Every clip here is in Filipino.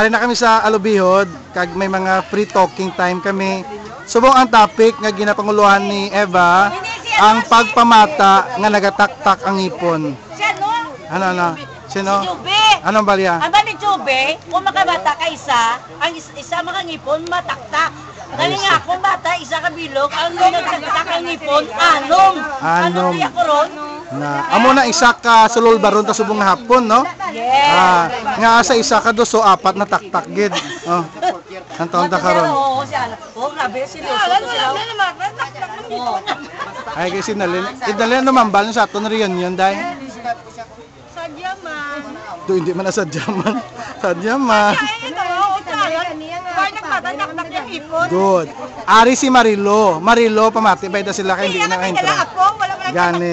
Pari na kami sa Alubihod, kag may mga free talking time kami. Subong ang topic nga ginapanguluhan ni Eva, ang pagpamata nga nagataktak ang ngipon. Ano? Sino? Si Jube. Anong balya? Ang ni Jube, kung makabata ka isa, ang isa mga ngipon mataktak. Dali nga, kung bata, isa ka bilog, ang nagtaktak ang ngipon, anom. Anong kaya ko ron? Amo na isa ka sulol baron ta subong nga hapon, no? Yes. Nga sa isa ka do so apat na taktak gid. Oh. Ang taon ta karon. Oo, si Ana. Oh, grabe seryoso to sila. Ay kasi idalin naman bal sa aton reunion dai. Sadya man. Do hindi man sadya man. Sadya man. Good. Ari si Marilo. Marilo pamati bayda sila kay hindi na ka-intro. Gani.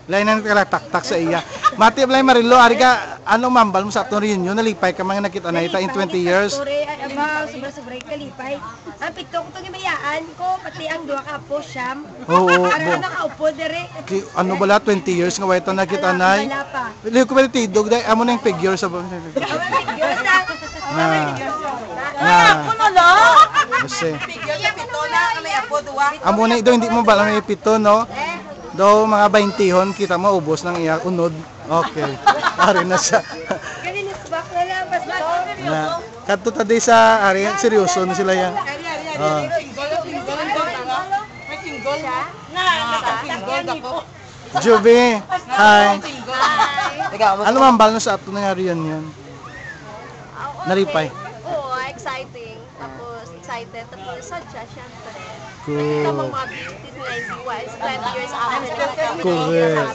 Lain nang taktak sa iya. Mati blay Marilo, ari ka ano mambal mo sa aton reunion nalipay ka mga nakita na ita in 20 years. Sobra kalipay. Ang pito ko tong ibayaan ko pati ang duha ka po siyam. Oo. Para nakaupo dire. Ano bala 20 years nga way to nakita nay. Dili ko palitidog dai amo nang figure sa Ako na lang. Kasi Figure sa pito na kami ako duwa. amo na do hindi mo bala may pito no. Do mga 20 kita mo ubos ng iya unod. Okay. Ari na siya. Kanina subak na lang bas Na kadto ta di sa ari seryoso na sila yan. Juve, hi. Ano man bal no sa ato nga reunion? Naripay. Oo, exciting. Tapos excited tapos sadya syempre. Cool. Tamang mga beauty na hindi wise 20 years after. Correct.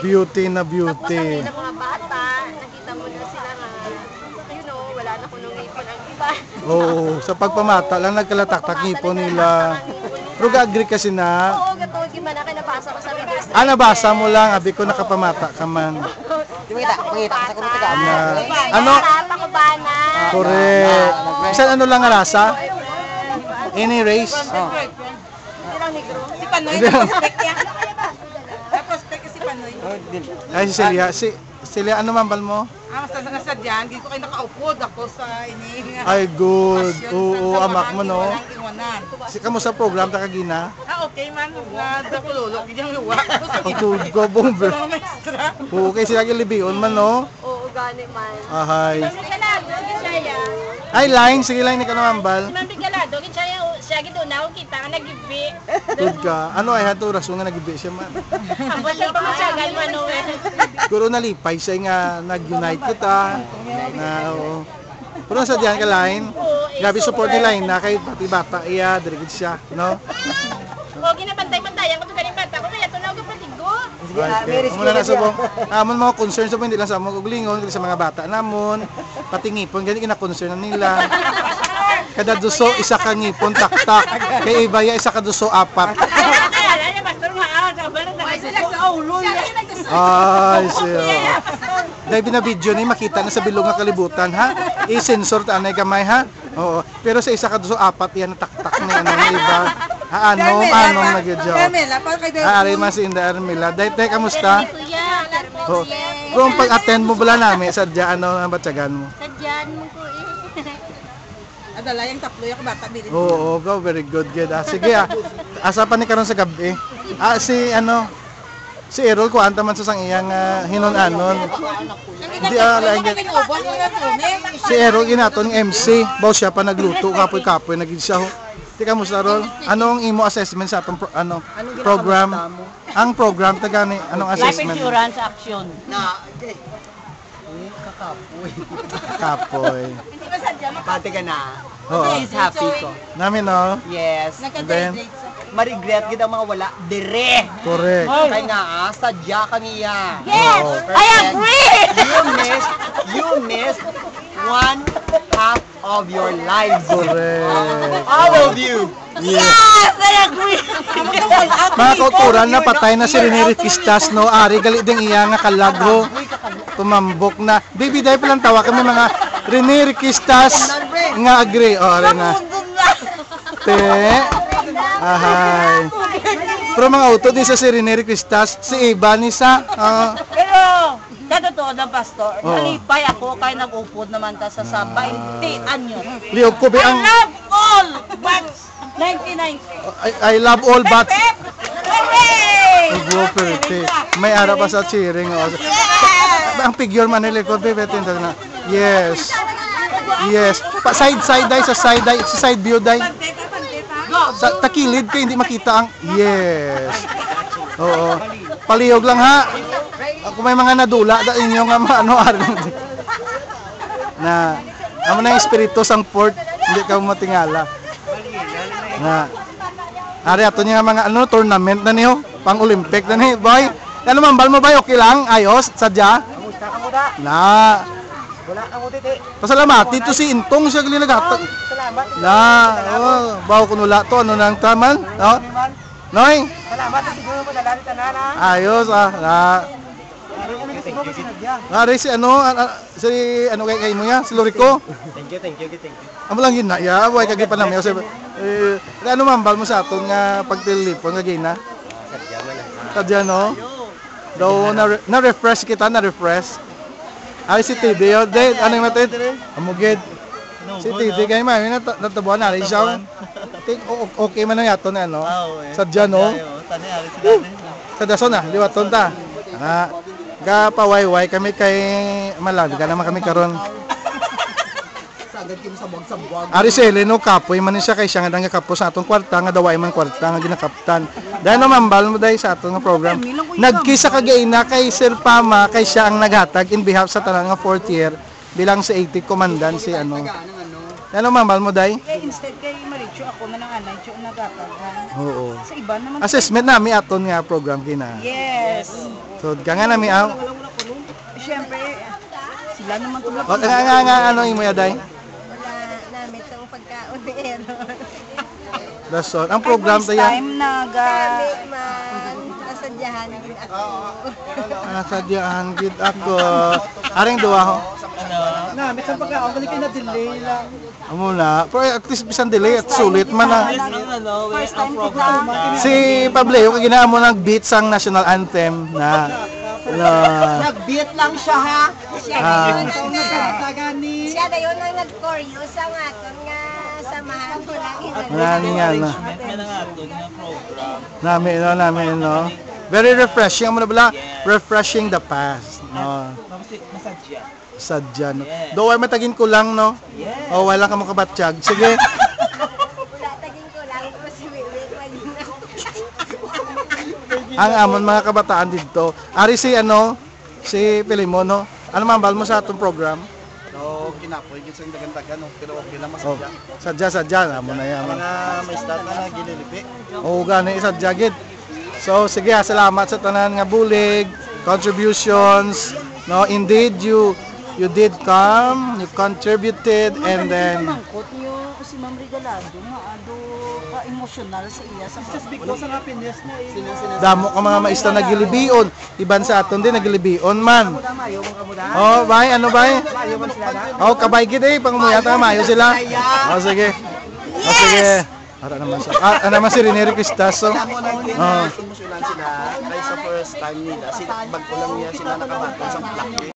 Beauty na Tapos beauty. ang mga bata, nakita mo na sila nga, you know, wala na kunong ipon ang iba. Oo, sa pagpamata lang nagkalataktak ngipon nila. Pero agree kasi na. Oo, gatawag gimana kaya nabasa ko sa videos. Nabasa mo lang, abi ko nakapamata ka man. Makita sa kuno taga. Ano? Pakubana. Correct. Isang ano lang ang lasa? Any race? Si Panoy na prospect yan. Na-prospect si Panoy. Ay, si Celia. Celia, ano mambal mo? Nasa dyan, dito kayo nakaupod ako sa ini. Ay, good. Oo, amak mo, no? Iwanan. Kamusta program, takagina? Okay man, na dakululok, yung luwa. Pagtulog ko, bomber. Okay, sila kilibion man, no? Oo, gani man. Ahay. Bigalado, gisaya. Ay, line. Sige, line ni ka na mambal. Man bigalado, gisaya, siya gito na ako kita nga nagibi. Good ka. Ano ay hato rason nga nagibi siya man. Ang basta pa masyagal man o eh. Siguro nalipay siya nga nag-unite kita. Na, oo. Pero sa diyan ka line. Gabi support ni line na kay pati bata iya, dirigid siya, no? O, ginapantay-pantayan ko ito galing bata ko, kaya ito na ako patigo. Okay. Muna na subong. Amon mga concerns subong hindi lang sa mga uglingon, hindi sa mga bata namon. Pati ngipon gani kina-concern nila. Kada duso isa ka ngipon taktak. Kay ibaya isa ka duso apat. Ay, siya. Dahil binabidyo na makita na sa bilog nga kalibutan, ha? I-sensor ta anay gamay, ha? Oo. Pero sa isa ka duso apat yan taktak na ano iba. Anom nagyadyo. Ari man si Inda Armila. Dahil tayo kamusta? Oo. Kung pag-attend mo bala namin, sadya ano ang batyagan mo? Sadyan mo ko eh. Adala yung taploy ako bata bilin. Oo, go, very good, good. Sige, asa pa ni karon sa gabi? Si Errol kuanta man sa sang iyang hinon-anon. Hindi lain gid. Si Errol ginaton ng MC, baw siya pa nagluto kapoy-kapoy nagid siya. Di kamusta Errol? Anong imo assessment sa atong program? Ang program ta gani anong assessment? Life insurance action. Kapoy. Pati ka na. Oo. Is happy ko. Namin no. Yes. And then, Ma-regret gid ang mga wala. Dire. correct. Kaya nga, sadya ka niya. Yes! Oo. I agree! You missed 1/2 of your lives. Correct. All of you. Yes. I agree! Mga kauturan na patay na si Rene Riquistas, no? Ari gali ding iya nga kalagho. Tumambok na. Baby dahil palang tawa kami mga Rene Riquistas nga agree. O, ari na. Te. Ahay. Pero mga auto din sa si Rene Riquistas, si Iba ni sa Pero, totoo na, Pastor. Oo. Nalipay ako kaya nag-upod naman ta sa 20 anyo. Liog ko ba I ang... love all but 99. I love all but... Pep! Hooray! Nag-operte. May ara pa sa cheering. Oh. Ang figure man nilikod, baby. Na. Yes. Yes. Pa side dai sa side view dai. Sa takilid kay hindi makita ang yes. Oo. Palihog lang ha. Kung may mga nadula da inyo nga ano aron. Na amo na yung espiritu sang port, hindi ka matingala. Na ari ato niya mga ano tournament na niyo, pang Olympic na ni, boy. Ano man bal mo ba okay lang? Ayos sadya? Na. Wala kang utiti. Pasalamat dito si Intong siya gali naghatag. Salamat. Na, oh, bawo kuno la to ano nang taman, no? Noy. Salamat sa siguro mo dalali tanan ha. Ayos na. Ari si ano, si ano kay mo ya, si Lorico. Thank you. Amo lang gina ya, boy kagi pa nami sa ano man bal mo sa aton nga pagtilipon nga gina. Sadya no. Daw na refresh kita, na refresh. Ay si TD yo, date ano yung matid? Amugid. Si TD kay may natabuan na rin siya. Okay man na yato na ano. Sadya no. Sadya so na, liwaton ta. Ga pawayway kami kay Malag, ka naman kami karon. Ari si Eleno kapoy man siya kay siya nga nga kapo sa atong kwarta nga daway man kwarta nga ginakaptan. Dahil naman bal mo dahil sa atong nga program. Nagkisa kagaina kay Sir Pama kay siya ang naghatag in behalf sa tanan nga 4th year bilang si 80 commandant si ano. Dahil naman bal mo dahil. Instead kay Maricho ako na lang anay cho nagatag. Oo. Sa iba naman. Assessment nami aton nga program kina. Yes. So ka nga nami aw. Siyempre sila naman tulad. Nga ano imo ya dahil. Namin itong pagkaon ni Aaron. That's all. Ang program tayo. Time Kami man, nasadyahan din ako. Nasadyahan gid ako. Aring duwa ho. Na, may sa pagkaon kali kay na delay lang. Amo na. Pero at least bisan delay at sulit man na. First time kita. Si Pableo kay ginaamo nag-beat sang national anthem na Nag-beat lang siya ha. Siya na yun ang nag-chorus ang aton nga samahan ko lang. Nani nga na. Namin no. Very refreshing mo na bala. Refreshing the past. No. Sadya no. Do ay matagin ko lang no. O wala ka makabatsyag. Sige. Wala, tagin ko lang. Pero si Wiwi, Ang amon mga kabataan dito. Ari si ano, si Pilimono. Ano man bal mo sa atong program? No, kinapoy gid sa dagan-dagan pero okay lang Oh, masadya. sadya amo na yan. Mga may start na gililipi. Oo gani sadya gid. So sige, salamat sa tanan nga bulig, contributions. No, indeed you did come, you contributed and then Mangkot niyo si Ma'am Regalado nga ado ka emotional sa iya sa Because ang happiness na damo ka mga maista nagilibion. Iban sa aton din nagilibion man. mayo mo kamuda. Oh, bay, ano bay? Mayo man sila na. Oh, kabay gid eh pangmuyata mayo sila. Oh, sige. Oh, sige. Ara naman sa naman si Rene Cristaso. Oh. Emosyonan sila kaysa first time nila. Bag ko lang niya sila nakabaton sa plak.